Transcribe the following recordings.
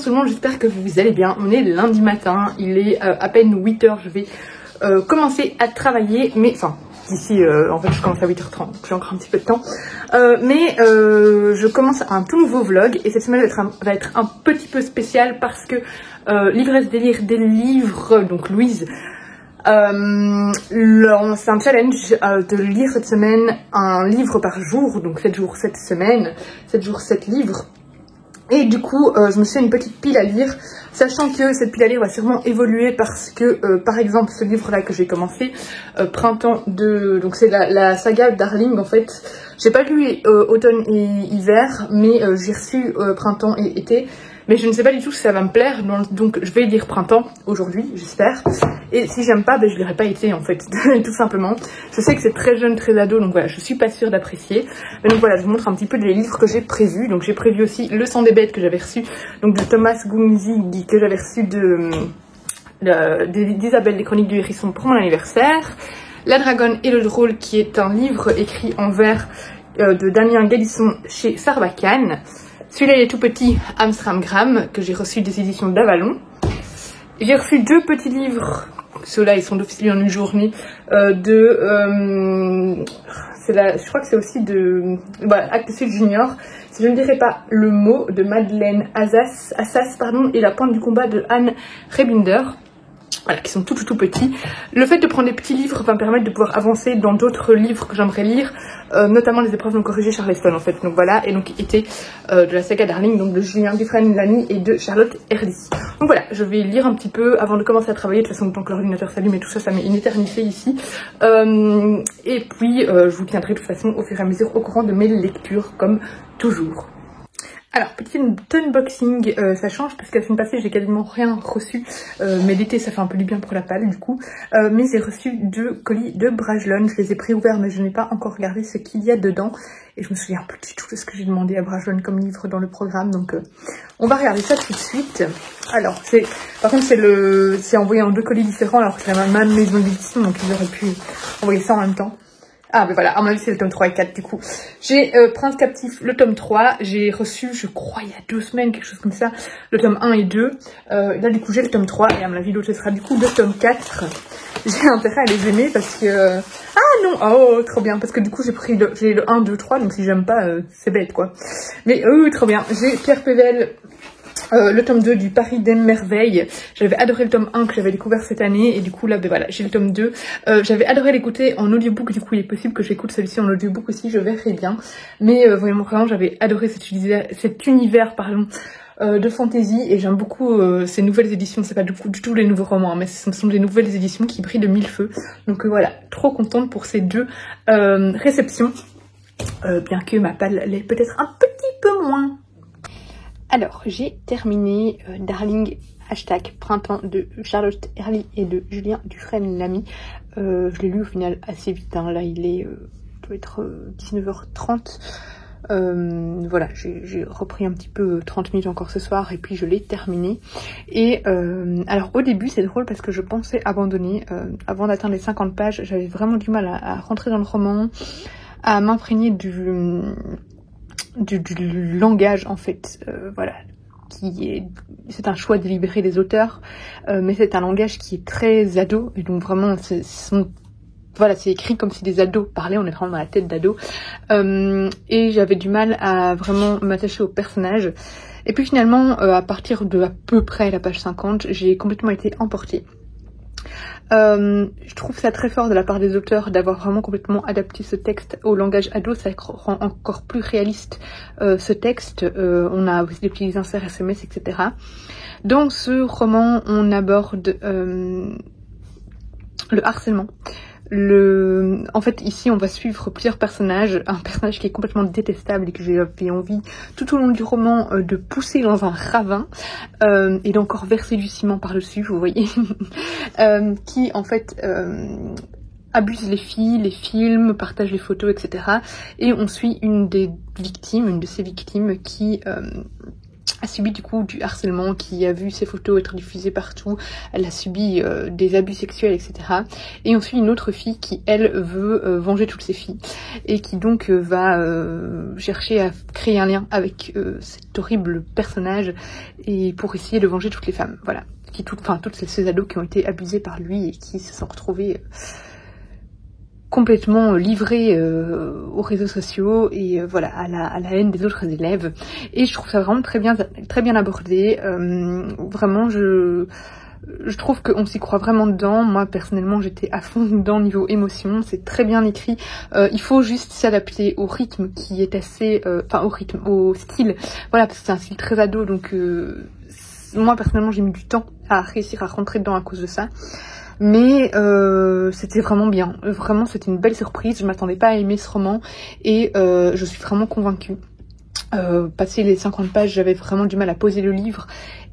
tout le monde, j'espère que vous allez bien. On est lundi matin, il est à peine 8 h, je vais commencer à travailler, mais enfin d'ici en fait je commence à 8 h 30, donc j'ai encore un petit peu de temps, je commence un tout nouveau vlog et cette semaine va être un petit peu spécial parce que l'ivresse délire des livres, donc Louise, c'est un challenge de lire cette semaine un livre par jour, donc 7 jours 7 semaines, 7 jours 7 livres. Et du coup, je me suis fait une petite pile à lire, sachant que cette pile à lire va sûrement évoluer parce que, par exemple, ce livre-là que j'ai commencé, Printemps de... Donc c'est la saga Darling, en fait. J'ai pas lu automne et hiver, mais j'ai reçu printemps et été. Mais je ne sais pas du tout si ça va me plaire, donc je vais lire printemps aujourd'hui, j'espère. Et si j'aime pas, ben je lirai pas été en fait, tout simplement. Je sais que c'est très jeune, très ado, donc voilà, je suis pas sûre d'apprécier. Mais donc voilà, je vous montre un petit peu les livres que j'ai prévus. Donc j'ai prévu aussi Le sang des bêtes que j'avais reçu, donc de Thomas Gunzi, que j'avais reçu d'Isabelle des Chroniques du Hérisson pour mon anniversaire. La Dragonne et le Drôle, qui est un livre écrit en vers de Damien Galisson chez Sarbacane. Celui-là, il est tout petit, Amstramgram, que j'ai reçu des éditions d'Avalon. J'ai reçu deux petits livres, ceux-là, ils sont d'officier en une journée, je crois que c'est aussi de Actes Sud Junior. Si je ne dirais pas le mot, de Madeleine Assas, et La pointe du combat de Anne Rebinder. Voilà, qui sont tout petits. Le fait de prendre des petits livres va me permettre de pouvoir avancer dans d'autres livres que j'aimerais lire, notamment les épreuves non corrigées Charleston en fait. Donc voilà, et donc était de la saga Darling, donc de Julien Dufresne-Lamy et de Charlotte Herdy. Donc voilà, je vais lire un petit peu avant de commencer à travailler. De toute façon, tant que l'ordinateur s'allume et tout ça, ça met une éternité ici. Et puis, je vous tiendrai de toute façon au fur et à mesure au courant de mes lectures, comme toujours. Alors, petit unboxing, ça change parce que la semaine passée j'ai quasiment rien reçu, mais l'été ça fait un peu du bien pour la palle du coup, mais j'ai reçu 2 colis de Brajlon, je les ai préouverts mais je n'ai pas encore regardé ce qu'il y a dedans, et je me souviens plus du tout de ce que j'ai demandé à Brajlon comme livre dans le programme, donc on va regarder ça tout de suite. Alors, par contre c'est envoyé en 2 colis différents alors que c'est la même maison d'édition, donc ils auraient pu envoyer ça en même temps. Ah ben voilà, à mon avis c'est le tome 3 et 4 du coup. J'ai Prince Captif, le tome 3, j'ai reçu, je crois il y a 2 semaines, quelque chose comme ça, le tome 1 et 2. Là du coup j'ai le tome 3 et à mon avis l'autre sera du coup le tome 4. J'ai intérêt à les aimer parce que... Ah non, oh trop bien, parce que du coup j'ai le 1, 2, 3, donc si j'aime pas, c'est bête quoi. Mais trop bien, j'ai Pierre Pével... le tome 2 du Paris des Merveilles. J'avais adoré le tome 1 que j'avais découvert cette année et du coup là ben voilà, j'ai le tome 2. J'avais adoré l'écouter en audiobook, du coup il est possible que j'écoute celui-ci en audiobook aussi, je verrai bien. Mais vraiment j'avais adoré cet univers de fantasy et j'aime beaucoup ces nouvelles éditions. C'est pas du tout les nouveaux romans hein, mais ce sont des nouvelles éditions qui brillent de mille feux. Donc voilà, trop contente pour ces 2 réceptions, bien que ma palle l'est peut-être un petit peu moins. Alors, j'ai terminé Darling #printemps de Charlotte Herdy et de Julien Dufresne-Lamy. Je l'ai lu au final assez vite, hein. Là il doit être 19 h 30. Voilà, j'ai repris un petit peu 30 minutes encore ce soir et puis je l'ai terminé. Et alors au début c'est drôle parce que je pensais abandonner, avant d'atteindre les 50 pages, j'avais vraiment du mal à rentrer dans le roman, à m'imprégner du langage en fait, voilà, c'est un choix délibéré des auteurs, mais c'est un langage qui est très ado et donc vraiment voilà, c'est écrit comme si des ados parlaient, on est vraiment dans la tête d'ados, et j'avais du mal à vraiment m'attacher au personnage. Et puis finalement, à partir de à peu près la page 50, j'ai complètement été emportée. Je trouve ça très fort de la part des auteurs d'avoir vraiment complètement adapté ce texte au langage ado. Ça rend encore plus réaliste ce texte. On a aussi des petits inserts SMS, etc. Dans ce roman, on aborde le harcèlement. En fait ici on va suivre plusieurs personnages, un personnage qui est complètement détestable et que j'avais envie tout au long du roman de pousser dans un ravin et d'encore verser du ciment par dessus, vous voyez, qui en fait abuse les filles, les films, partage les photos, etc. Et on suit une de ces victimes qui a subi du coup du harcèlement, qui a vu ses photos être diffusées partout, elle a subi des abus sexuels, etc. Et on suit une autre fille qui, elle, veut venger toutes ses filles, et qui donc va chercher à créer un lien avec cet horrible personnage, et pour essayer de venger toutes les femmes, voilà. Toutes ces ados qui ont été abusés par lui, et qui se sont retrouvés complètement livrés aux réseaux sociaux et voilà à la haine des autres élèves. Et je trouve ça vraiment très bien abordé. Vraiment, je trouve qu'on s'y croit vraiment dedans. Moi personnellement, j'étais à fond dedans niveau émotion. C'est très bien écrit. Il faut juste s'adapter au rythme qui est assez, au style. Voilà, parce que c'est un style très ado, donc moi personnellement j'ai mis du temps à réussir à rentrer dedans à cause de ça. Mais c'était vraiment bien, vraiment c'était une belle surprise, je m'attendais pas à aimer ce roman et je suis vraiment convaincue. Passé les 50 pages, j'avais vraiment du mal à poser le livre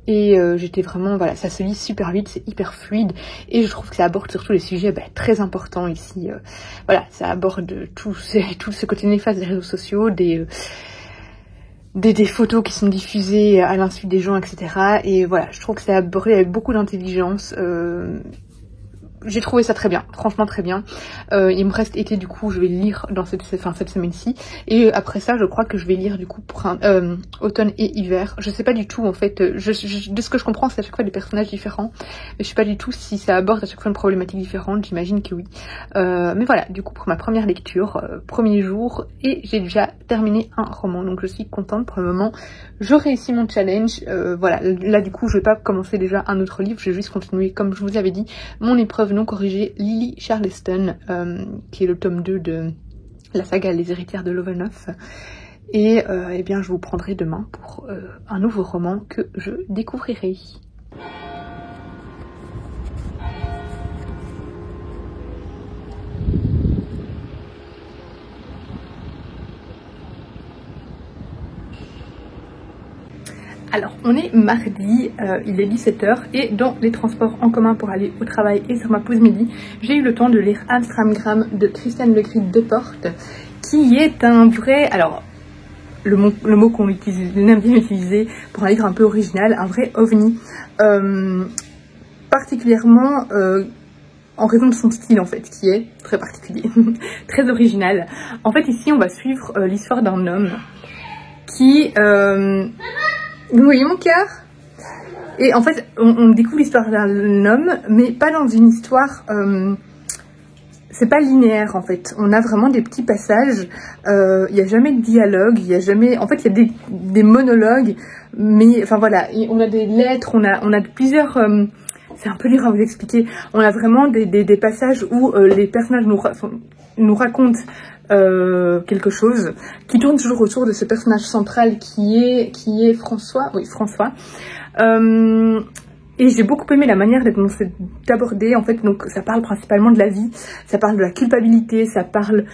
et j'étais vraiment, voilà, ça se lit super vite, c'est hyper fluide et je trouve que ça aborde surtout les sujets très importants ici. Voilà, ça aborde tout ce côté néfaste des réseaux sociaux, des photos qui sont diffusées à l'insu des gens, etc. Et voilà, je trouve que c'est abordé avec beaucoup d'intelligence. J'ai trouvé ça très bien, franchement très bien. Il me reste été, du coup je vais lire dans cette semaine-ci, et après ça je crois que je vais lire du coup pour automne et hiver. Je sais pas du tout en fait, de ce que je comprends c'est à chaque fois des personnages différents, mais je sais pas du tout si ça aborde à chaque fois une problématique différente, j'imagine que oui. Mais voilà, du coup pour ma première lecture, premier jour, et j'ai déjà terminé un roman, donc je suis contente pour le moment. Je réussis mon challenge, voilà, là du coup je vais pas commencer déjà un autre livre, je vais juste continuer comme je vous avais dit, mon épreuve non corrigée Lily Charleston, qui est le tome 2 de la saga Les héritières de Lovenhoff. Et eh bien je vous prendrai demain pour un nouveau roman que je découvrirai. Alors, on est mardi, il est 17 h et dans les transports en commun pour aller au travail et sur ma pause midi, j'ai eu le temps de lire Amstramgram de Christiane Legris Deportes, qui est un vrai, alors le mot qu'on aime bien utiliser pour un livre un peu original, un vrai ovni, particulièrement en raison de son style en fait, qui est très particulier, très original. En fait ici on va suivre l'histoire d'un homme qui... Vous voyez mon cœur? Et en fait, on découvre l'histoire d'un homme, mais pas dans une histoire... c'est pas linéaire en fait. On a vraiment des petits passages. Il n'y a jamais de dialogue. Il y a jamais... En fait, il y a des monologues. Mais, enfin voilà, on a des lettres. On a plusieurs... c'est un peu dur à vous expliquer. On a vraiment des passages où les personnages nous racontent quelque chose qui tourne toujours autour de ce personnage central qui est François. Oui, François. Et j'ai beaucoup aimé la manière dont c'est abordé. En fait, donc ça parle principalement de la vie, ça parle de la culpabilité, ça parle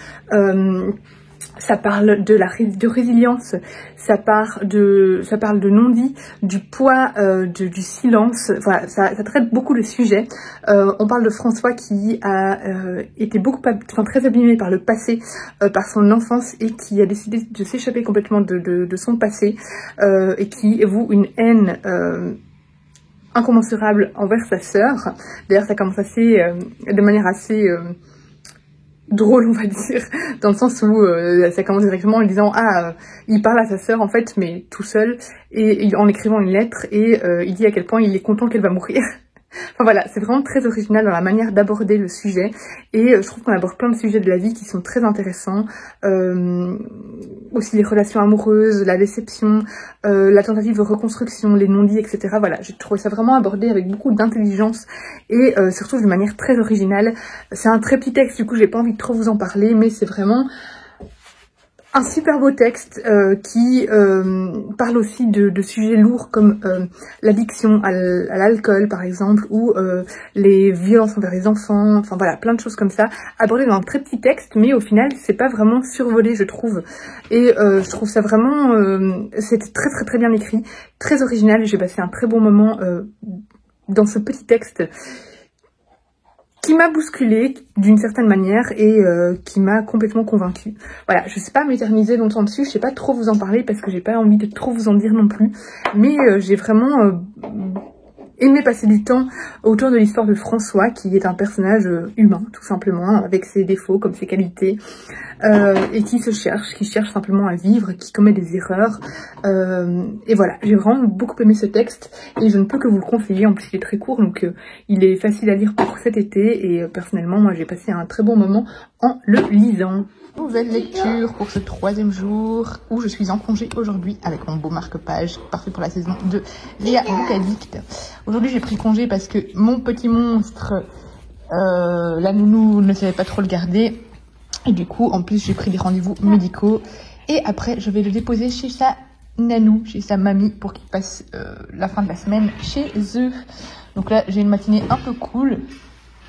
de résilience, ça parle de non-dit, du poids, du silence. Voilà, ça traite beaucoup de sujets. On parle de François qui a été très abîmé par le passé, par son enfance, et qui a décidé de s'échapper complètement de son passé, et qui voue une haine incommensurable envers sa sœur. D'ailleurs, ça commence de manière assez drôle, on va dire, dans le sens où ça commence directement en disant il parle à sa sœur en fait, mais tout seul, et en écrivant une lettre, et il dit à quel point il est content qu'elle va mourir. Enfin voilà, c'est vraiment très original dans la manière d'aborder le sujet, et je trouve qu'on aborde plein de sujets de la vie qui sont très intéressants, aussi les relations amoureuses, la déception, la tentative de reconstruction, les non-dits, etc. Voilà, j'ai trouvé ça vraiment abordé avec beaucoup d'intelligence et surtout d'une manière très originale. C'est un très petit texte, du coup j'ai pas envie de trop vous en parler, mais c'est vraiment un super beau texte qui parle aussi de sujets lourds comme l'addiction à l'alcool par exemple, ou les violences envers les enfants, enfin voilà, plein de choses comme ça, abordées dans un très petit texte, mais au final c'est pas vraiment survolé je trouve, et je trouve ça vraiment, c'était très très très bien écrit, très original, et j'ai passé un très bon moment dans ce petit texte qui m'a bousculée d'une certaine manière et qui m'a complètement convaincue. Voilà, je sais pas m'éterniser longtemps dessus, je sais pas trop vous en parler parce que j'ai pas envie de trop vous en dire non plus, mais j'ai vraiment aimé passer du temps autour de l'histoire de François, qui est un personnage humain, tout simplement, avec ses défauts comme ses qualités, et qui cherche simplement à vivre, qui commet des erreurs. Et voilà, j'ai vraiment beaucoup aimé ce texte, et je ne peux que vous le conseiller. En plus, il est très court, donc il est facile à lire pour cet été, et personnellement, moi, j'ai passé un très bon moment en le lisant. Nouvelle lecture pour ce 3e jour où je suis en congé aujourd'hui avec mon beau marque-page parfait pour la saison de Léa Boucadicte. Aujourd'hui j'ai pris congé parce que mon petit monstre, la nounou, ne savait pas trop le garder. Et du coup en plus j'ai pris des rendez-vous médicaux. Et après je vais le déposer chez sa nanou, chez sa mamie, pour qu'il passe la fin de la semaine chez eux. Donc là j'ai une matinée un peu cool.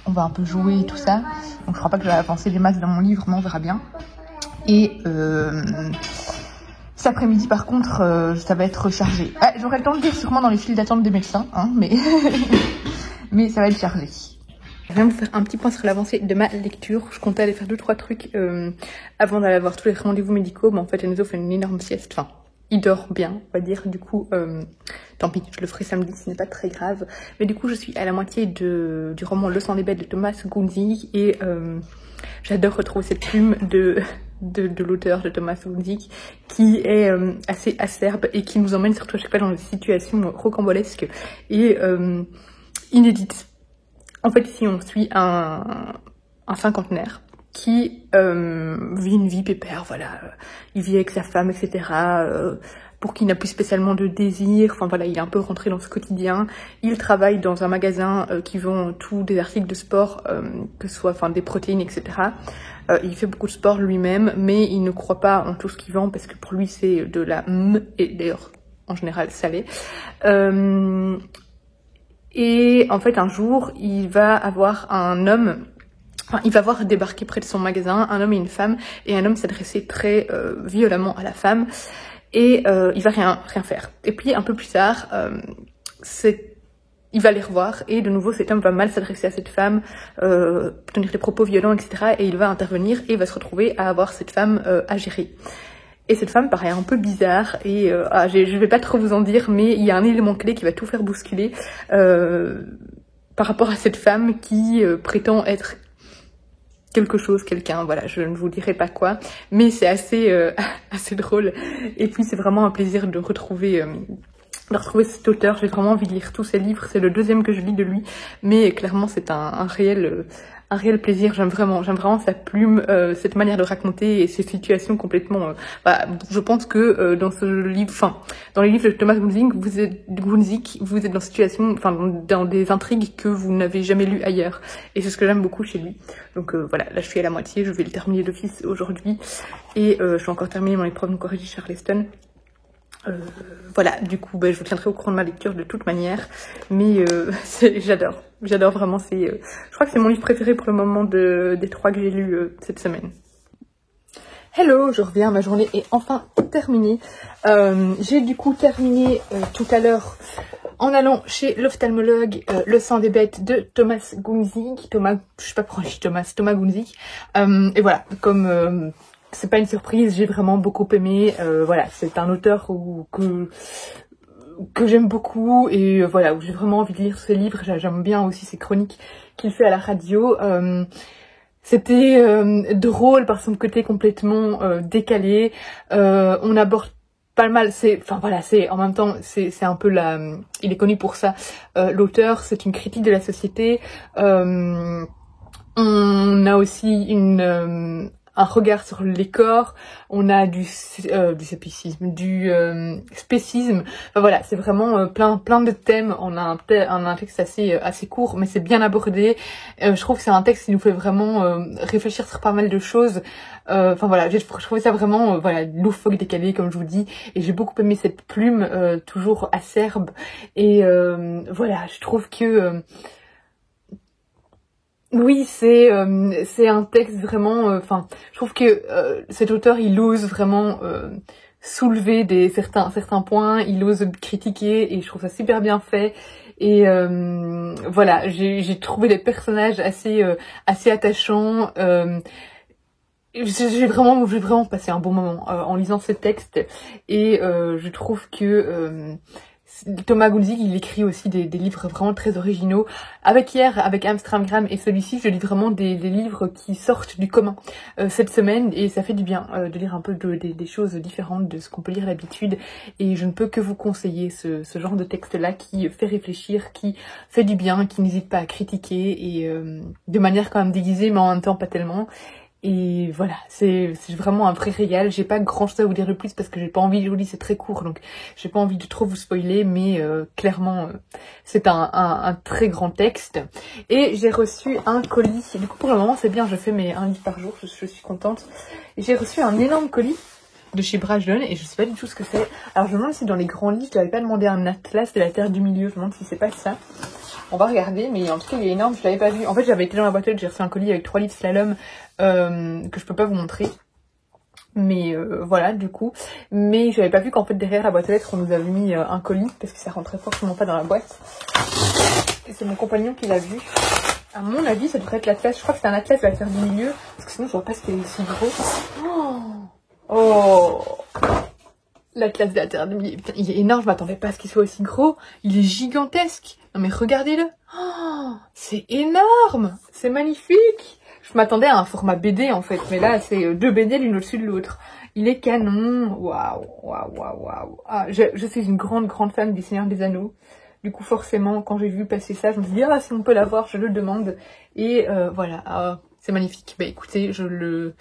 On va un peu jouer et tout ça. Donc je crois pas que je vais avancer des masses dans mon livre, mais on verra bien. Et cet après-midi par contre, ça va être chargé. Ah, j'aurai le temps de le dire sûrement dans les files d'attente des médecins, hein, mais mais ça va être chargé. Je viens de faire un petit point sur l'avancée de ma lecture. Je comptais aller faire 2-3 trucs avant d'aller avoir tous les rendez-vous médicaux. Mais en fait, Enzo fait une énorme sieste. Enfin, il dort bien, on va dire. Du coup, tant pis, je le ferai samedi, ce n'est pas très grave. Mais du coup, je suis à la moitié du roman Le sang des bêtes de Thomas Gunzig. Et j'adore retrouver cette plume de l'auteur de Thomas Gunzig, qui est assez acerbe et qui nous emmène surtout à chaque fois dans des situations rocambolesques et inédites. En fait, ici, on suit un cinquantenaire qui vit une vie pépère, voilà. Il vit avec sa femme, etc., pour qui il n'a plus spécialement de désir. Enfin voilà, il est un peu rentré dans ce quotidien. Il travaille dans un magasin qui vend tous des articles de sport, que ce soit enfin des protéines, etc. Il fait beaucoup de sport lui-même, mais il ne croit pas en tout ce qu'il vend parce que pour lui c'est de la et d'ailleurs en général salé. Et en fait un jour il va avoir un homme. Enfin, il va voir débarquer près de son magasin un homme et une femme, et un homme s'adresser très violemment à la femme, et il va rien faire. Et puis un peu plus tard, il va les revoir, et de nouveau cet homme va mal s'adresser à cette femme, tenir des propos violents, etc. Et il va intervenir, et il va se retrouver à avoir cette femme à gérer. Et cette femme paraît un peu bizarre, et je vais pas trop vous en dire, mais il y a un élément clé qui va tout faire bousculer par rapport à cette femme qui prétend être quelque chose, quelqu'un, voilà, je ne vous dirai pas quoi, mais c'est assez drôle. Et puis c'est vraiment un plaisir de retrouver cet auteur. J'ai vraiment envie de lire tous ses livres, c'est le 2e que je lis de lui, mais clairement c'est un réel plaisir. J'aime vraiment sa plume, cette manière de raconter et ces situations complètement. Je pense que dans ce livre, enfin dans les livres de Thomas Gunzig, vous êtes dans situation, enfin dans des intrigues que vous n'avez jamais lues ailleurs. Et c'est ce que j'aime beaucoup chez lui. Donc voilà, là je suis à la moitié, je vais le terminer d'office aujourd'hui, et je vais encore terminer mon épreuve de corrigé Charleston. Voilà, du coup je vous tiendrai au courant de ma lecture de toute manière, mais j'adore vraiment, je crois que c'est mon livre préféré pour le moment des 3 que j'ai lus cette semaine. Hello, je reviens, ma journée est enfin terminée. J'ai du coup terminé tout à l'heure en allant chez l'ophtalmologue Le sang des bêtes de Thomas Gunzig, Thomas Gunzig, et voilà, comme c'est pas une surprise, j'ai vraiment beaucoup aimé. Voilà, c'est un auteur que j'aime beaucoup, et voilà, où j'ai vraiment envie de lire ses livres. J'aime bien aussi ses chroniques qu'il fait à la radio. C'était drôle par son côté complètement décalé. On aborde pas mal, en même temps, c'est un peu il est connu pour ça. L'auteur, c'est une critique de la société. On a aussi un regard sur les corps, on a du scepticisme, du spécisme. Enfin voilà, c'est vraiment plein de thèmes. On a un texte assez court, mais c'est bien abordé. Je trouve que c'est un texte qui nous fait vraiment réfléchir sur pas mal de choses. Enfin voilà, j'ai trouvé ça vraiment loufoque, décalé, comme je vous dis, et j'ai beaucoup aimé cette plume toujours acerbe. Et voilà, je trouve que oui, c'est un texte vraiment. Je trouve que cet auteur, il ose vraiment soulever certains points, il ose critiquer, et je trouve ça super bien fait. Et voilà, j'ai trouvé les personnages assez attachants. J'ai vraiment passé un bon moment en lisant ces textes. Et je trouve que Thomas Goolsig, il écrit aussi des livres vraiment très originaux. Avec Amstramgram et celui-ci, je lis vraiment des livres qui sortent du commun cette semaine, et ça fait du bien de lire un peu des choses différentes de ce qu'on peut lire d'habitude. Et je ne peux que vous conseiller ce genre de texte-là qui fait réfléchir, qui fait du bien, qui n'hésite pas à critiquer, et de manière quand même déguisée, mais en même temps pas tellement. Et voilà, c'est vraiment un vrai régal. J'ai pas grand chose à vous dire de plus parce que j'ai pas envie, je vous dis c'est très court, donc j'ai pas envie de trop vous spoiler, mais clairement c'est un très grand texte. Et j'ai reçu un colis, du coup pour le moment c'est bien, je fais mes 1 livre par jour, je suis contente. J'ai reçu un énorme colis de chez Brajlon et je sais pas du tout ce que c'est. Alors je me demande si dans les grands livres, je n'avais pas demandé un atlas de la Terre du Milieu, je me demande si c'est pas ça. On va regarder, mais en tout cas il est énorme, je l'avais pas vu. En fait j'avais été dans la boîte aux lettres, j'ai reçu un colis avec 3 livres slalom que je peux pas vous montrer. Mais voilà du coup. Mais j'avais pas vu qu'en fait derrière la boîte aux lettres on nous avait mis un colis parce que ça rentrait forcément pas dans la boîte. Et c'est mon compagnon qui l'a vu. À mon avis ça devrait être l'atlas, je crois que c'est un atlas de la Terre du Milieu. Parce que sinon je vois pas ce qu'il est si gros. Oh, l'atlas de la Terre du Milieu. Putain, il est énorme, je m'attendais pas à ce qu'il soit aussi gros. Il est gigantesque. Non mais regardez-le. Oh, c'est énorme. C'est magnifique. Je m'attendais à un format BD en fait. Mais là, c'est 2 BD l'une au-dessus de l'autre. Il est canon. Waouh, waouh, waouh, waouh. Ah, je suis une grande fan des Seigneurs des Anneaux. Du coup, forcément, quand j'ai vu passer ça, je me suis dit, ah, si on peut l'avoir, je le demande. Et voilà, c'est magnifique. Bah écoutez, je le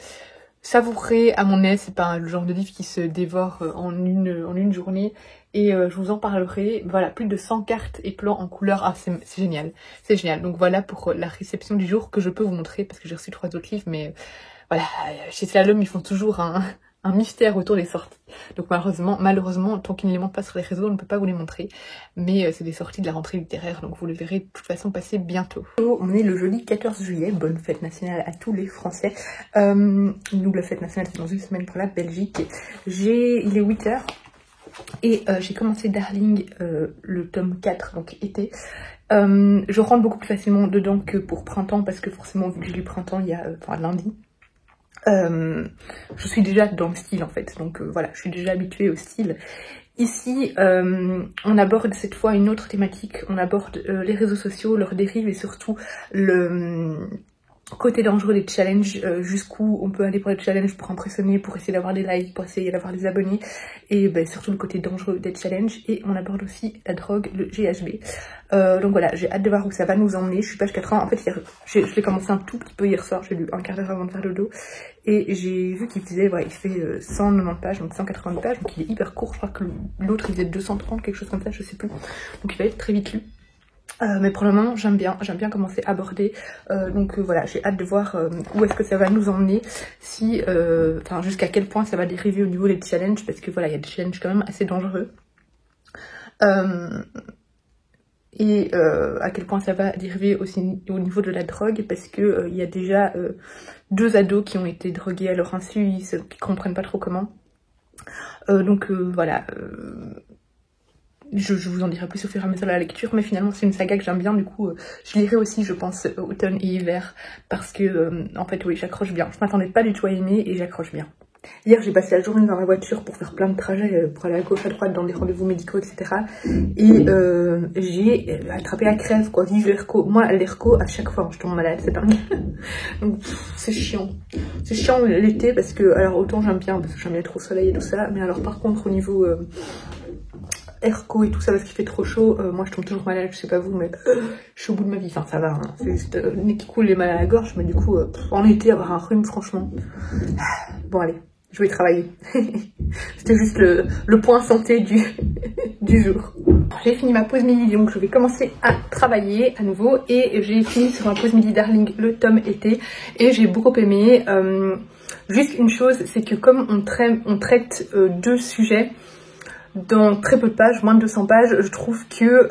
savourerai à mon aise, c'est pas le genre de livre qui se dévore en une journée, et je vous en parlerai. Voilà, plus de 100 cartes et plans en couleur, ah c'est génial, c'est génial. Donc voilà pour la réception du jour que je peux vous montrer, parce que j'ai reçu 3 autres livres, mais voilà, chez Slalom ils font toujours un mystère autour des sorties. Donc malheureusement, tant qu'ils ne les montrent pas sur les réseaux, on ne peut pas vous les montrer. Mais c'est des sorties de la rentrée littéraire, donc vous les verrez de toute façon passer bientôt. On est le jeudi 14 juillet, bonne fête nationale à tous les Français. Nous, la fête nationale, c'est dans une semaine pour la Belgique. Il est 8h, et j'ai commencé Darling, le tome 4, donc été. Je rentre beaucoup plus facilement dedans que pour printemps, parce que forcément, vu que j'ai lu printemps, il y a, lundi. Je suis déjà dans le style en fait, donc voilà, je suis déjà habituée au style. Ici, on aborde cette fois une autre thématique, on aborde les réseaux sociaux, leurs dérives et surtout le côté dangereux des challenges, jusqu'où on peut aller pour les challenges pour impressionner, pour essayer d'avoir des likes, pour essayer d'avoir des abonnés, et surtout le côté dangereux des challenges. Et on aborde aussi la drogue, le GHB. Donc voilà, j'ai hâte de voir où ça va nous emmener. Je suis page 80, en fait hier, je l'ai commencé un tout petit peu hier soir, j'ai lu un quart d'heure avant de faire le dos, et j'ai vu qu'il faisait, il fait 190 pages, donc 180 pages, donc il est hyper court. Je crois que l'autre il faisait 230, quelque chose comme ça, je sais plus, donc il va être très vite lu. Mais pour le moment j'aime bien comment c'est abordé, donc voilà, j'ai hâte de voir où est-ce que ça va nous emmener, si jusqu'à quel point ça va dériver au niveau des challenges, parce que voilà, il y a des challenges quand même assez dangereux, et à quel point ça va dériver aussi au niveau de la drogue, parce que il y a déjà 2 ados qui ont été drogués à leur insu, ils comprennent pas trop comment, donc voilà. Je vous en dirai plus au fur et à mesure de la lecture, mais finalement c'est une saga que j'aime bien, du coup je lirai aussi je pense automne et hiver, parce que en fait oui, j'accroche bien. Je m'attendais pas du tout à aimer et j'accroche bien. Hier j'ai passé la journée dans la voiture pour faire plein de trajets, pour aller à gauche à droite dans des rendez-vous médicaux, etc. Et j'ai attrapé la crève quoi, vive l'ERCO. Moi l'ERCO à chaque fois je tombe malade, c'est dingue. Donc c'est chiant. C'est chiant l'été parce que, alors autant j'aime bien parce que j'aime bien trop soleil et tout ça, mais alors par contre au niveau ERCO et tout ça parce qu'il fait trop chaud, moi je tombe toujours malade, je sais pas vous, mais je suis au bout de ma vie, enfin ça va, hein. C'est juste le nez qui coule, les mal à la gorge, mais du coup en été avoir un rhume franchement, bon allez, je vais travailler. C'était juste le point santé du jour. J'ai fini ma pause midi, donc je vais commencer à travailler à nouveau, et j'ai fini sur ma pause midi Darling le tome été, et j'ai beaucoup aimé. Juste une chose, c'est que comme on traite 2 sujets dans très peu de pages, moins de 200 pages, je trouve que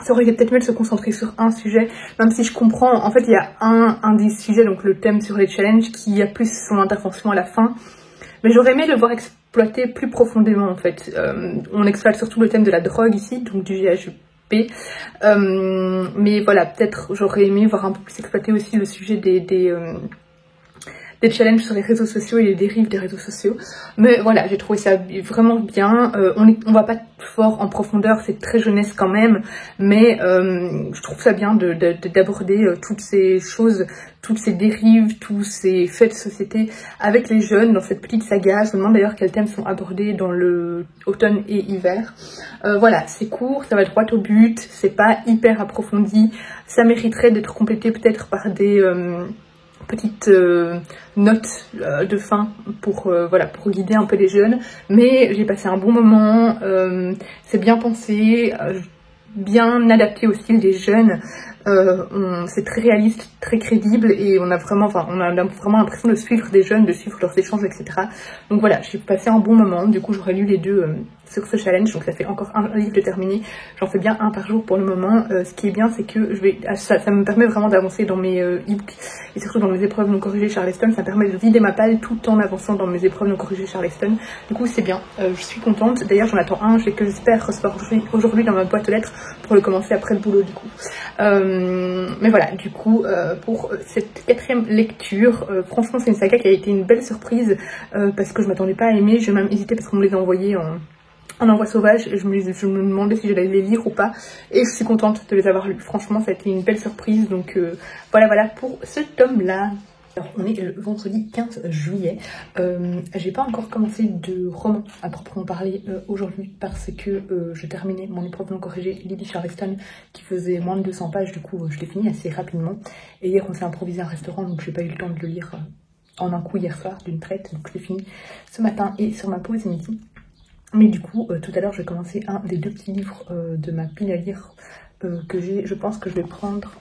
ça aurait été peut-être mieux de se concentrer sur un sujet, même si je comprends, en fait il y a un des sujets, donc le thème sur les challenges, qui a plus son intervention à la fin, mais j'aurais aimé le voir exploiter plus profondément en fait. On exploite surtout le thème de la drogue ici, donc du GHB, occupée. Mais voilà, peut-être j'aurais aimé voir un peu plus exploiter aussi le sujet des challenges sur les réseaux sociaux et les dérives des réseaux sociaux. Mais voilà, j'ai trouvé ça vraiment bien. On va pas fort en profondeur, c'est très jeunesse quand même, mais je trouve ça bien d'aborder toutes ces choses, toutes ces dérives, tous ces faits de société avec les jeunes dans cette petite saga. Je me demande d'ailleurs quels thèmes sont abordés dans le automne et hiver. Voilà, c'est court, ça va droit au but, c'est pas hyper approfondi, ça mériterait d'être complété peut-être par des petite note de fin pour voilà, pour guider un peu les jeunes, mais j'ai passé un bon moment. C'est bien pensé, bien adapté au style des jeunes. C'est très réaliste, très crédible, et on a vraiment l'impression de suivre des jeunes, de suivre leurs échanges, etc. Donc voilà, j'ai passé un bon moment. Du coup, j'aurais lu les deux sur ce challenge, donc ça fait encore un livre de terminé. J'en fais bien un par jour pour le moment. Ce qui est bien, c'est que ça me permet vraiment d'avancer dans mes e-books et surtout dans mes épreuves non corrigées Charleston. Ça me permet de vider ma palle tout en avançant dans mes épreuves non corrigées Charleston. Du coup, c'est bien. Je suis contente. D'ailleurs, j'en attends un que j'espère recevoir aujourd'hui dans ma boîte aux lettres pour le commencer après le boulot du coup. Mais voilà, du coup, pour cette 4e lecture, franchement, c'est une saga qui a été une belle surprise parce que je m'attendais pas à aimer. J'ai même hésité parce qu'on me les a envoyés en envoi sauvage, et je me demandais si j'allais les lire ou pas, et je suis contente de les avoir lus. Franchement, ça a été une belle surprise, donc voilà pour ce tome-là. Alors, on est le vendredi 15 juillet. J'ai pas encore commencé de roman à proprement parler aujourd'hui parce que je terminais mon épreuve non corrigée Lily Charleston qui faisait moins de 200 pages. Du coup, je l'ai fini assez rapidement. Et hier, on s'est improvisé un restaurant, donc j'ai pas eu le temps de le lire en un coup hier soir d'une traite. Donc, je l'ai fini ce matin et sur ma pause midi. Mais du coup, tout à l'heure, je vais commencer un des 2 petits livres de ma pile à lire que j'ai. Je pense que je vais prendre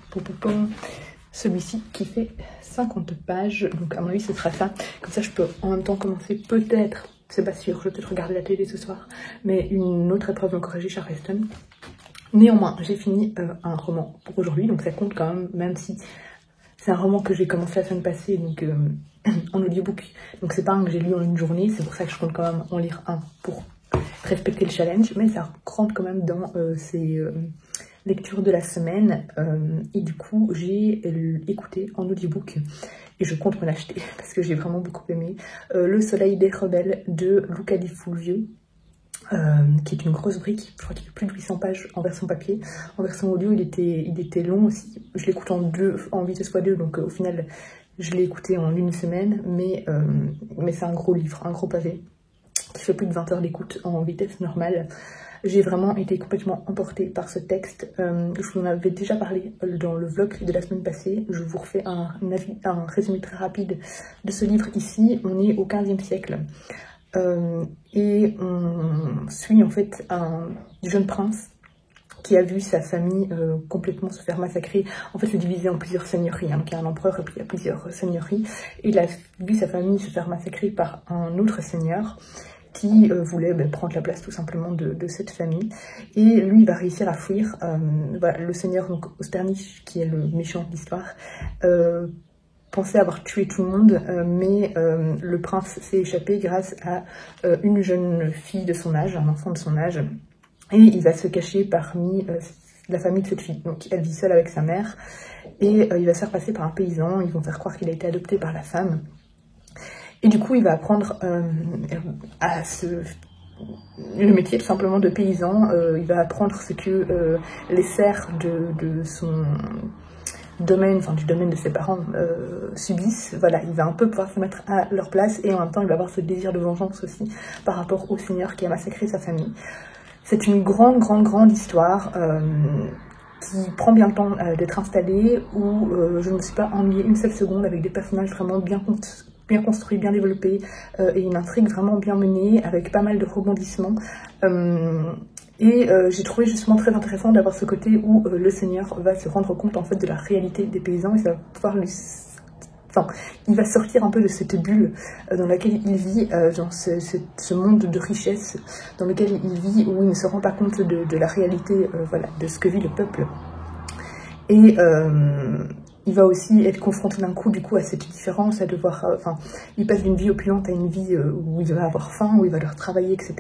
celui-ci qui fait 50 pages. Donc à mon avis, ce sera ça. Comme ça, je peux en même temps commencer peut-être, c'est pas sûr, je vais peut-être regarder la télé ce soir, mais une autre épreuve non corrigée Charleston. Néanmoins, j'ai fini un roman pour aujourd'hui, donc ça compte quand même si c'est un roman que j'ai commencé la semaine passée, donc en audiobook. Donc c'est pas un que j'ai lu en une journée, c'est pour ça que je compte quand même en lire un pour respecter le challenge, mais ça rentre quand même dans ces lectures de la semaine. Et du coup, j'ai écouté en audiobook et je compte me l'acheter parce que j'ai vraiment beaucoup aimé Le Soleil des Rebelles de Luca Di Fulvio. Qui est une grosse brique, je crois qu'il fait plus de 800 pages en version papier. En version audio, il était long aussi. Je l'écoute en vitesse x2, donc au final, je l'ai écouté en une semaine, mais c'est un gros livre, un gros pavé, qui fait plus de 20 heures d'écoute en vitesse normale. J'ai vraiment été complètement emportée par ce texte. Je vous en avais déjà parlé dans le vlog de la semaine passée. Je vous refais un résumé très rapide de ce livre ici. On est au 15e siècle. Et on suit en fait un jeune prince qui a vu sa famille complètement se faire massacrer. En fait, c'est divisé en plusieurs seigneuries, hein. Donc il y a un empereur et puis il y a plusieurs seigneuries. Et il a vu sa famille se faire massacrer par un autre seigneur qui voulait prendre la place tout simplement de cette famille. Et lui, il va réussir à fuir. Voilà, le seigneur, donc Osternisch, qui est le méchant de l'histoire, pensait avoir tué tout le monde, mais le prince s'est échappé grâce à une jeune fille de son âge, un enfant de son âge, et il va se cacher parmi la famille de cette fille. Donc elle vit seule avec sa mère, et il va se faire passer par un paysan. Ils vont faire croire qu'il a été adopté par la femme, et du coup il va apprendre le métier tout simplement de paysan. Il va apprendre ce que les serfs de son domaine, enfin du domaine de ses parents subissent. Voilà, il va un peu pouvoir se mettre à leur place, et en même temps il va avoir ce désir de vengeance aussi par rapport au seigneur qui a massacré sa famille. C'est une grande histoire qui prend bien le temps d'être installée, où je ne me suis pas ennuyée une seule seconde, avec des personnages vraiment bien construits, bien développés, et une intrigue vraiment bien menée avec pas mal de rebondissements. J'ai trouvé justement très intéressant d'avoir ce côté où le seigneur va se rendre compte en fait de la réalité des paysans, et ça va pouvoir il va sortir un peu de cette bulle dans laquelle il vit, dans ce monde de richesse dans lequel il vit, où il ne se rend pas compte de la réalité, voilà, de ce que vit le peuple. Et il va aussi être confronté d'un coup, du coup, à cette différence, à devoir, enfin, il passe d'une vie opulente à une vie où il va avoir faim, où il va devoir travailler, etc.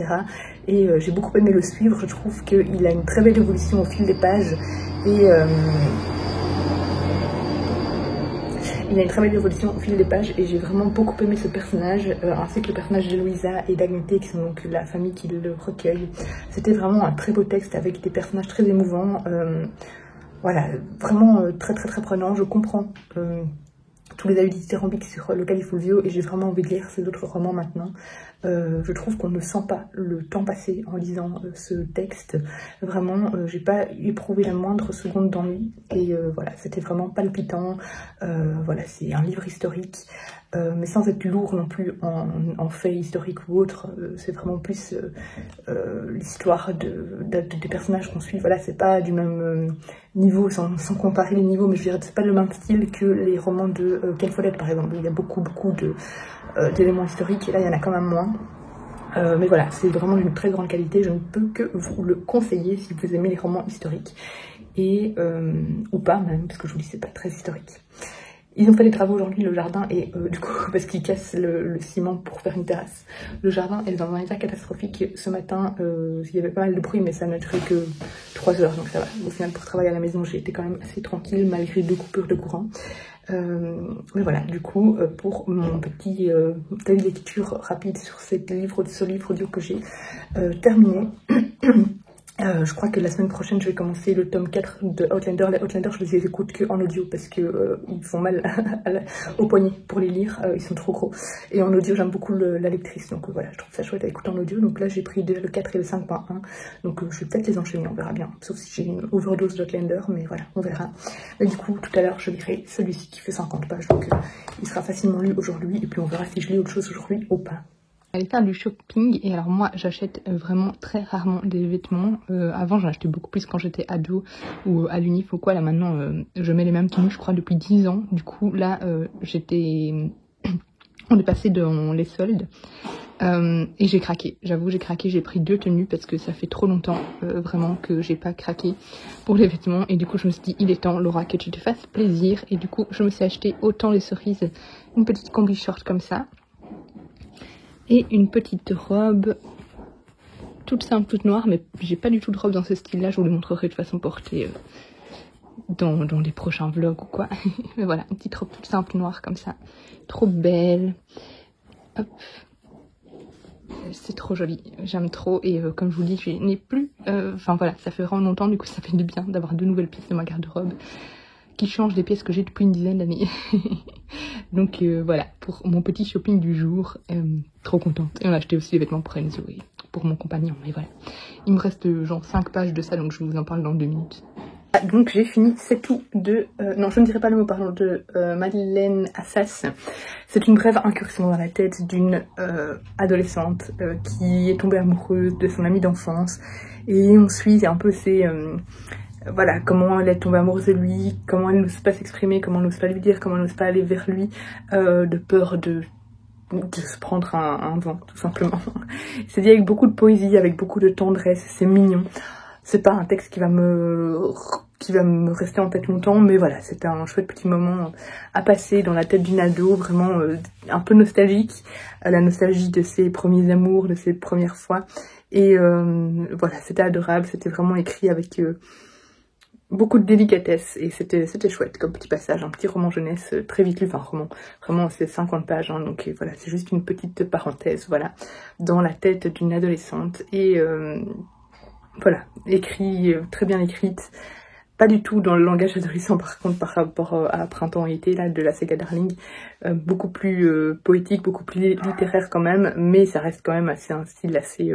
Et j'ai beaucoup aimé le suivre. Je trouve qu'il a une très belle évolution au fil des pages et il a une très belle évolution au fil des pages et j'ai vraiment beaucoup aimé ce personnage, ainsi que le personnage de Louisa et d'Agnete, qui sont donc la famille qui le recueille. C'était vraiment un très beau texte avec des personnages très émouvants. Voilà, vraiment très prenant. Je comprends tous les avis dithyrambiques sur le Calife Fulvio et j'ai vraiment envie de lire ces autres romans maintenant. Je trouve qu'on ne sent pas le temps passer en lisant ce texte. Vraiment, j'ai pas éprouvé la moindre seconde d'ennui et voilà, c'était vraiment palpitant. Voilà, c'est un livre historique, mais sans être lourd non plus en faits historiques ou autres. C'est vraiment plus l'histoire des personnages qu'on suit. Voilà, c'est pas du même niveau, sans comparer les niveaux, mais je dirais que c'est pas le même style que les romans de Ken Follett par exemple. Il y a beaucoup d'éléments historiques et là il y en a quand même moins. Mais voilà, c'est vraiment d'une très grande qualité. Je ne peux que vous le conseiller si vous aimez les romans historiques et ou pas même, parce que je vous dis c'est pas très historique. Ils ont fait des travaux aujourd'hui, le jardin, et du coup, parce qu'ils cassent le ciment pour faire une terrasse. Le jardin est dans un état catastrophique. Ce matin, il y avait pas mal de bruit, mais ça n'a duré que 3 heures, donc ça va. Au final, pour travailler à la maison, j'ai été quand même assez tranquille, malgré 2 coupures de courant. Mais voilà, du coup, pour mon petit lecture rapide sur ce livre audio que j'ai terminé. Je crois que la semaine prochaine, je vais commencer le tome 4 de Outlander. Les Outlander, je les écoute qu'en audio parce que ils font mal au poignet pour les lire. Ils sont trop gros. Et en audio, j'aime beaucoup la lectrice. Donc voilà, je trouve ça chouette à écouter en audio. Donc là, j'ai pris déjà le 4 et le 5.1. Donc je vais peut-être les enchaîner, on verra bien. Sauf si j'ai une overdose d'Outlander, mais voilà, on verra. Mais du coup, tout à l'heure, je lirai celui-ci qui fait 50 pages. Donc il sera facilement lu aujourd'hui. Et puis on verra si je lis autre chose aujourd'hui ou pas. Aller faire du shopping et alors moi j'achète vraiment très rarement des vêtements. Avant j'en achetais beaucoup plus quand j'étais ado ou à l'unif ou quoi. Là maintenant je mets les mêmes tenues je crois depuis 10 ans. Du coup là on est passé dans les soldes et j'ai craqué. J'avoue j'ai craqué, j'ai pris 2 tenues parce que ça fait trop longtemps vraiment que j'ai pas craqué pour les vêtements. Et du coup je me suis dit il est temps Laura que tu te fasses plaisir. Et du coup je me suis acheté autant les cerises, une petite combi short comme ça. Et une petite robe toute simple, toute noire, mais j'ai pas du tout de robe dans ce style-là. Je vous le montrerai de façon portée dans les prochains vlogs ou quoi. Mais voilà, une petite robe toute simple, noire comme ça. Trop belle. Hop. C'est trop joli, j'aime trop. Et comme je vous dis, je n'ai plus... Enfin voilà, ça fait vraiment longtemps, du coup ça fait du bien d'avoir 2 nouvelles pièces de ma garde-robe qui changent des pièces que j'ai depuis une dizaine d'années. Donc voilà, pour mon petit shopping du jour, trop contente. Et on a acheté aussi des vêtements pour Enzo et pour mon compagnon, mais voilà. Il me reste genre 5 pages de ça, donc je vous en parle dans 2 minutes. Ah, donc j'ai fini, c'est tout de... non, je ne dirai pas le mot, pardon, de Madeleine Assas. C'est une brève incursion dans la tête d'une adolescente qui est tombée amoureuse de son amie d'enfance. Et on suit un peu ses... voilà, comment elle est tombée amoureuse de lui, comment elle n'ose pas s'exprimer, comment elle n'ose pas lui dire, comment elle n'ose pas aller vers lui, de peur de se prendre un vent, tout simplement. C'est dit avec beaucoup de poésie, avec beaucoup de tendresse, c'est mignon. C'est pas un texte qui va me rester en tête longtemps, mais voilà, c'était un chouette petit moment à passer dans la tête d'une ado, vraiment un peu nostalgique, la nostalgie de ses premiers amours, de ses premières fois. Et voilà, c'était adorable, c'était vraiment écrit avec... beaucoup de délicatesse et c'était chouette comme petit passage, un petit roman jeunesse très vite lu, enfin roman, vraiment c'est 50 pages, hein, donc voilà, c'est juste une petite parenthèse, voilà, dans la tête d'une adolescente et voilà, écrit, très bien écrite, pas du tout dans le langage adolescent par contre par rapport à Printemps et été là de la saga Darling, beaucoup plus poétique, beaucoup plus littéraire quand même, mais ça reste quand même assez un style assez...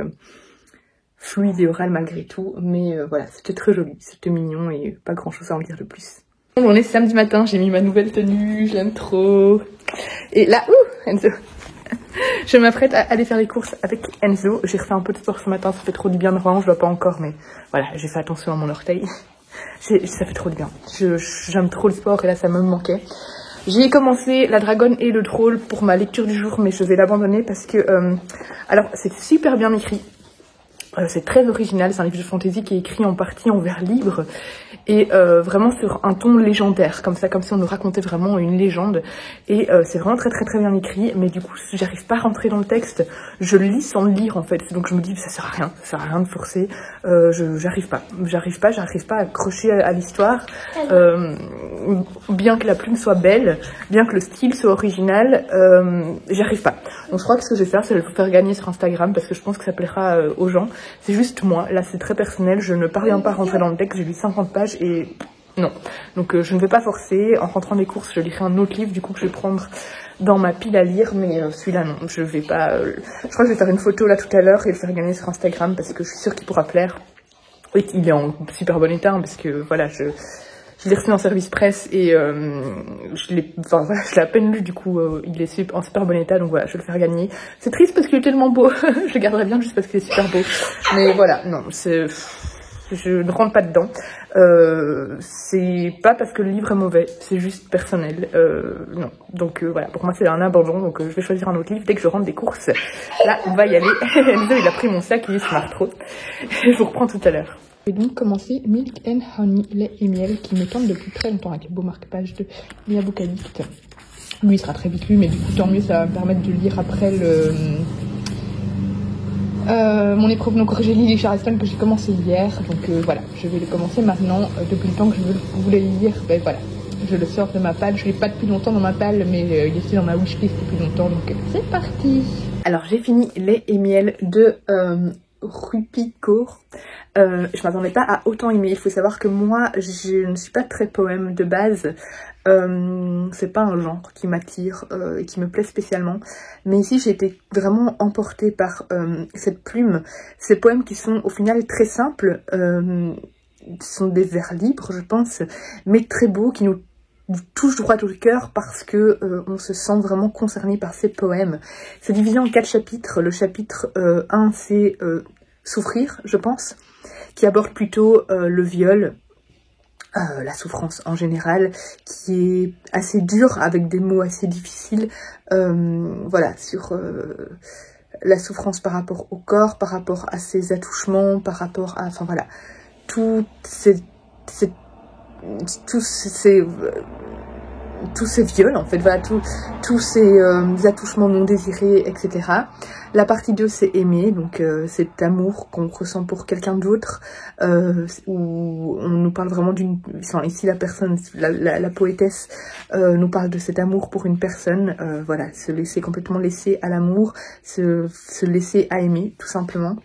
fluide et oral malgré tout, mais voilà, c'était très joli, c'était mignon et pas grand chose à en dire de plus. On est samedi matin, j'ai mis ma nouvelle tenue, je l'aime trop. Et là, Enzo, je m'apprête à aller faire les courses avec Enzo. J'ai refait un peu de sport ce matin, ça fait trop du bien, normalement je dois pas encore, mais voilà, j'ai fait attention à mon orteil. Ça fait trop du bien, j'aime trop le sport et là ça me manquait. J'ai commencé la dragonne et le troll pour ma lecture du jour, mais je vais l'abandonner parce que, alors c'est super bien écrit. C'est très original, c'est un livre de fantasy qui est écrit en partie en vers libre et vraiment sur un ton légendaire, comme si on nous racontait vraiment une légende. Et c'est vraiment très bien écrit, mais du coup j'arrive pas à rentrer dans le texte, je le lis sans le lire en fait, donc je me dis ça sert à rien de forcer, j'arrive pas à accrocher à l'histoire, bien que la plume soit belle, bien que le style soit original, j'arrive pas. Donc je crois que ce que je vais faire, c'est le faire gagner sur Instagram parce que je pense que ça plaira aux gens. C'est juste moi, là c'est très personnel, je ne parviens pas à rentrer dans le texte, j'ai lu 50 pages et non. Donc je ne vais pas forcer, en rentrant des courses je lirai un autre livre du coup que je vais prendre dans ma pile à lire, mais celui-là non, je vais pas... je crois que je vais faire une photo là tout à l'heure et le faire gagner sur Instagram parce que je suis sûre qu'il pourra plaire. Oui, il est en super bon état hein, parce que voilà, je l'ai reçu en service presse et je l'ai à peine lu, du coup il est en super bon état, donc voilà, je vais le faire gagner. C'est triste parce qu'il est tellement beau, je le garderai bien juste parce qu'il est super beau. Mais voilà, non, je ne rentre pas dedans. C'est pas parce que le livre est mauvais, c'est juste personnel. Non, donc voilà, pour moi c'est un abandon, donc je vais choisir un autre livre dès que je rentre des courses. Là, on va y aller. Enzo, il a pris mon sac, il est smart trop. Je vous reprends tout à l'heure. Je vais donc commencer Milk and Honey, lait et miel, qui me tente depuis très longtemps avec le beau marque-page de Mia Boucadicte. Lui, il sera très vite lu, mais du coup, tant mieux, ça va me permettre de lire après mon épreuve non corrigée Lily Charleston que j'ai commencé hier. Donc voilà, je vais le commencer maintenant. Depuis le temps que je voulais le lire, ben voilà, je le sors de ma palle. Je l'ai pas depuis longtemps dans ma palle, mais il était dans ma wishlist depuis longtemps, donc c'est parti. Alors, j'ai fini lait et miel de Rupi Kaur. Je m'attendais pas à autant aimer. Il faut savoir que moi, je ne suis pas très poème de base. C'est pas un genre qui m'attire et qui me plaît spécialement. Mais ici, j'ai été vraiment emportée par cette plume. Ces poèmes qui sont au final très simples. Sont des vers libres, je pense, mais très beaux, qui nous touche droit au cœur parce que on se sent vraiment concerné par ces poèmes. C'est divisé en 4 chapitres. Le chapitre 1, c'est Souffrir, je pense, qui aborde plutôt le viol, la souffrance en général, qui est assez dur, avec des mots assez difficiles, voilà, sur la souffrance par rapport au corps, par rapport à ses attouchements, par rapport à, enfin voilà, tous ces viols, en fait, voilà, tous ces attouchements non désirés, etc. La partie 2, c'est aimer, donc cet amour qu'on ressent pour quelqu'un d'autre, où on nous parle vraiment d'une... Enfin, ici, la personne, la poétesse nous parle de cet amour pour une personne, voilà, se laisser complètement laisser à l'amour, se laisser à aimer, tout simplement.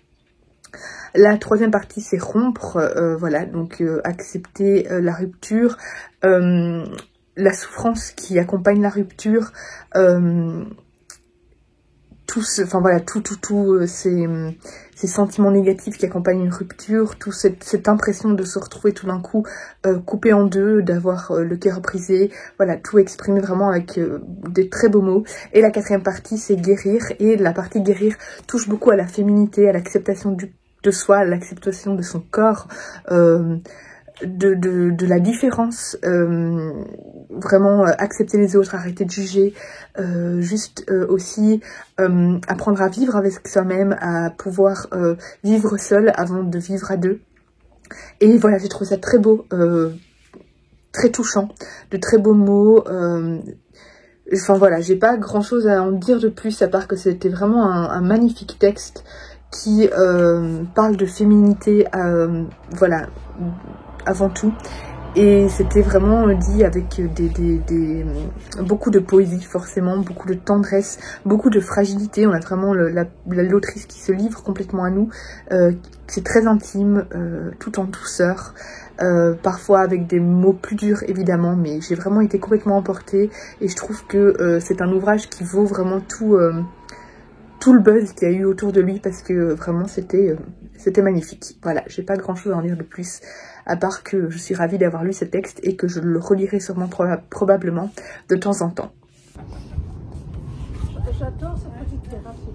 La 3e partie, c'est rompre, voilà, donc accepter la rupture, la souffrance qui accompagne la rupture, enfin voilà, tous ces sentiments négatifs qui accompagnent une rupture, toute cette impression de se retrouver tout d'un coup coupé en deux, d'avoir le cœur brisé, voilà, tout exprimé vraiment avec des très beaux mots. Et la 4e partie, c'est guérir, et la partie guérir touche beaucoup à la féminité, à l'acceptation de soi, à l'acceptation de son corps, de la différence, vraiment accepter les autres, arrêter de juger, juste aussi apprendre à vivre avec soi-même, à pouvoir vivre seul avant de vivre à deux. Et voilà, j'ai trouvé ça très beau, très touchant, de très beaux mots. Enfin voilà, j'ai pas grand chose à en dire de plus, à part que c'était vraiment un magnifique texte qui parle de féminité, voilà, avant tout. Et c'était vraiment dit avec beaucoup de poésie, forcément, beaucoup de tendresse, beaucoup de fragilité. On a vraiment l'autrice qui se livre complètement à nous. C'est très intime, tout en douceur. Parfois avec des mots plus durs, évidemment, mais j'ai vraiment été complètement emportée. Et je trouve que c'est un ouvrage qui vaut vraiment tout le buzz qu'il y a eu autour de lui, parce que vraiment c'était magnifique. Voilà, j'ai pas grand chose à en dire de plus, à part que je suis ravie d'avoir lu ce texte et que je le relirai sûrement probablement de temps en temps. J'adore cette petite thérapie.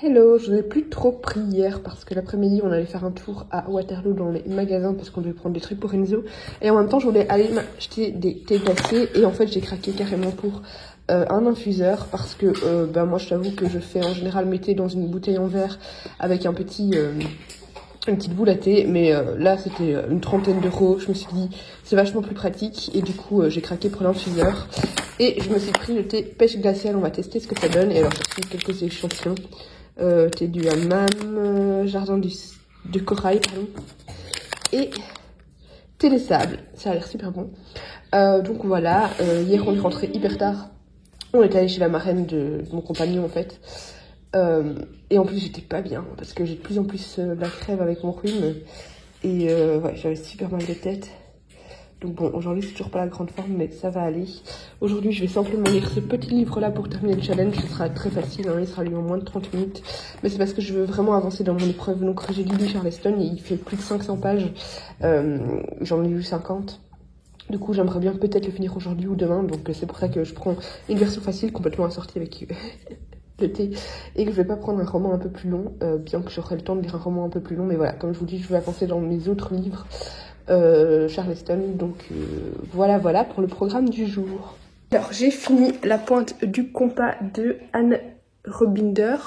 Hello, je n'ai plus trop pris hier parce que l'après-midi on allait faire un tour à Waterloo dans les magasins parce qu'on devait prendre des trucs pour Enzo, et en même temps je voulais aller m'acheter des thés glacés, et en fait j'ai craqué carrément pour un infuseur parce que moi je t'avoue que je fais en général mes thés dans une bouteille en verre avec un petit une petite boule à thé, mais là c'était une trentaine d'euros. Je me suis dit c'est vachement plus pratique et du coup j'ai craqué pour l'infuseur et je me suis pris le thé pêche glaciale. On va tester ce que ça donne. Et alors j'ai pris quelques échantillons, thé du hammam, jardin de corail, pardon, et thé des sables. Ça a l'air super bon. Donc voilà, hier on est rentré hyper tard. On est allé chez la marraine de mon compagnon en fait. Et en plus j'étais pas bien parce que j'ai de plus en plus la crève avec mon rhume et ouais, j'avais super mal de tête. Donc bon, aujourd'hui c'est toujours pas la grande forme mais ça va aller. Aujourd'hui je vais simplement lire ce petit livre là pour terminer le challenge. Ce sera très facile, hein, il sera lu en moins de 30 minutes. Mais c'est parce que je veux vraiment avancer dans mon épreuve. Donc j'ai lu Charleston et il fait plus de 500 pages. J'en ai lu 50. Du coup j'aimerais bien peut-être le finir aujourd'hui ou demain. Donc c'est pour ça que je prends une version facile complètement assortie avec le thé et que je vais pas prendre un roman un peu plus long, bien que j'aurai le temps de lire un roman un peu plus long, mais voilà, comme je vous dis, je vais avancer dans mes autres livres Charleston, donc voilà pour le programme du jour. Alors j'ai fini La pointe du compas de Anne Rebinder.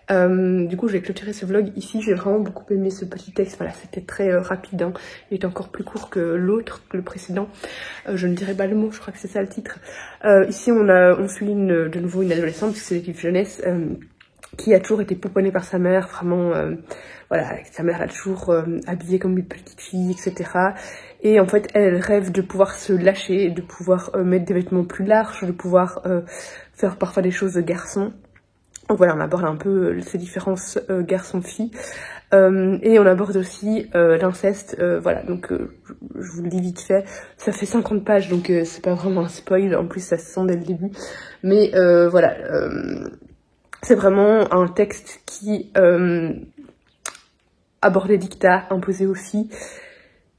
Du coup je vais clôturer ce vlog ici. J'ai vraiment beaucoup aimé ce petit texte. Voilà, c'était très rapide, hein. Il est encore plus court que l'autre, le précédent. Je ne dirai pas le mot, je crois que c'est ça le titre. Ici on suit de nouveau une adolescente, puisque c'est des livres jeunesse, qui a toujours été pouponnée par sa mère, vraiment voilà, sa mère l'a toujours habillée comme une petite fille, etc. Et en fait elle rêve de pouvoir se lâcher, de pouvoir mettre des vêtements plus larges, de pouvoir faire parfois des choses de garçon. Donc voilà, on aborde un peu ces différences garçon-fille. Et on aborde aussi l'inceste. Voilà, donc je vous le dis vite fait. Ça fait 50 pages, donc c'est pas vraiment un spoil. En plus, ça se sent dès le début. Mais voilà, c'est vraiment un texte qui aborde les dictats imposés aux filles,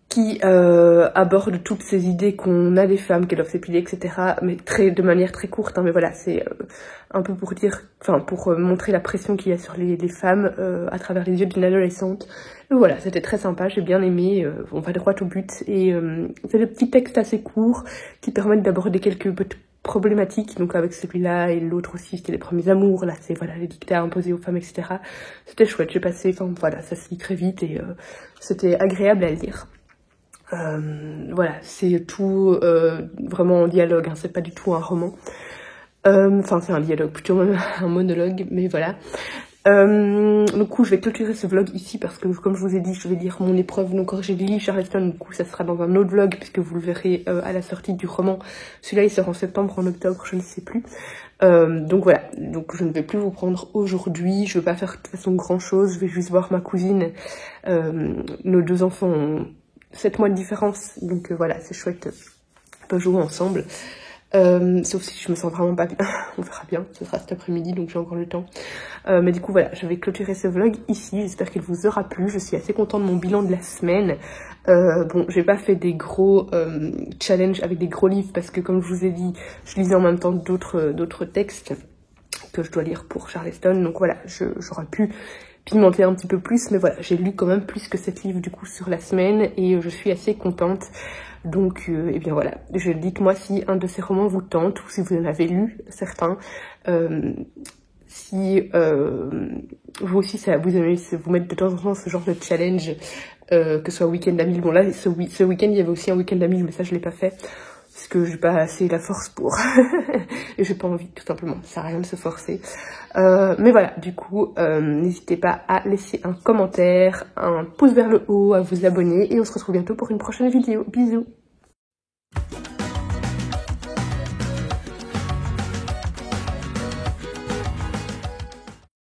qui aborde toutes ces idées qu'on a des femmes, qu'elles doivent s'épiler, etc. Mais de manière très courte, hein, mais voilà, c'est un peu pour dire, enfin pour montrer la pression qu'il y a sur les femmes à travers les yeux d'une adolescente. Donc voilà, c'était très sympa, j'ai bien aimé, on va droit au but, et c'est des petits textes assez courts qui permettent d'aborder quelques problématiques, donc avec celui-là et l'autre aussi, c'était les premiers amours, là c'est voilà les dictats imposés aux femmes, etc. C'était chouette, j'ai passé, enfin voilà, ça se lit très vite et c'était agréable à lire. Voilà, c'est tout vraiment en dialogue, hein, c'est pas du tout un roman. Enfin, c'est un dialogue, plutôt un monologue, mais voilà. Du coup, je vais clôturer ce vlog ici parce que, comme je vous ai dit, je vais lire mon épreuve. Donc, j'ai lu Charleston, du coup, ça sera dans un autre vlog puisque vous le verrez à la sortie du roman. Celui-là, il sort en septembre, en octobre, je ne sais plus. Donc voilà, donc je ne vais plus vous prendre aujourd'hui. Je vais pas faire de toute façon grand chose. Je vais juste voir ma cousine. Nos deux enfants ont 7 mois de différence, donc voilà, c'est chouette, on peut jouer ensemble, sauf si je me sens vraiment pas bien, on verra bien, ce sera cet après-midi, donc j'ai encore le temps. Mais du coup voilà, je vais clôturer ce vlog ici, j'espère qu'il vous aura plu, je suis assez contente de mon bilan de la semaine. Bon, j'ai pas fait des gros challenges avec des gros livres, parce que comme je vous ai dit, je lisais en même temps d'autres textes que je dois lire pour Charleston, donc voilà, j'aurais pu pimenter un petit peu plus, mais voilà, j'ai lu quand même plus que 7 livres du coup sur la semaine et je suis assez contente. Donc et bien voilà, dites-moi si un de ces romans vous tente ou si vous en avez lu certains, si vous aussi ça vous aimez vous mettre de temps en temps ce genre de challenge, que ce soit week-end à 1000. Bon là ce week-end il y avait aussi un week-end à 1000, mais ça je l'ai pas fait parce que j'ai pas assez la force pour et j'ai pas envie, tout simplement, ça sert à rien de se forcer. Mais voilà, du coup n'hésitez pas à laisser un commentaire, un pouce vers le haut, à vous abonner et on se retrouve bientôt pour une prochaine vidéo. Bisous.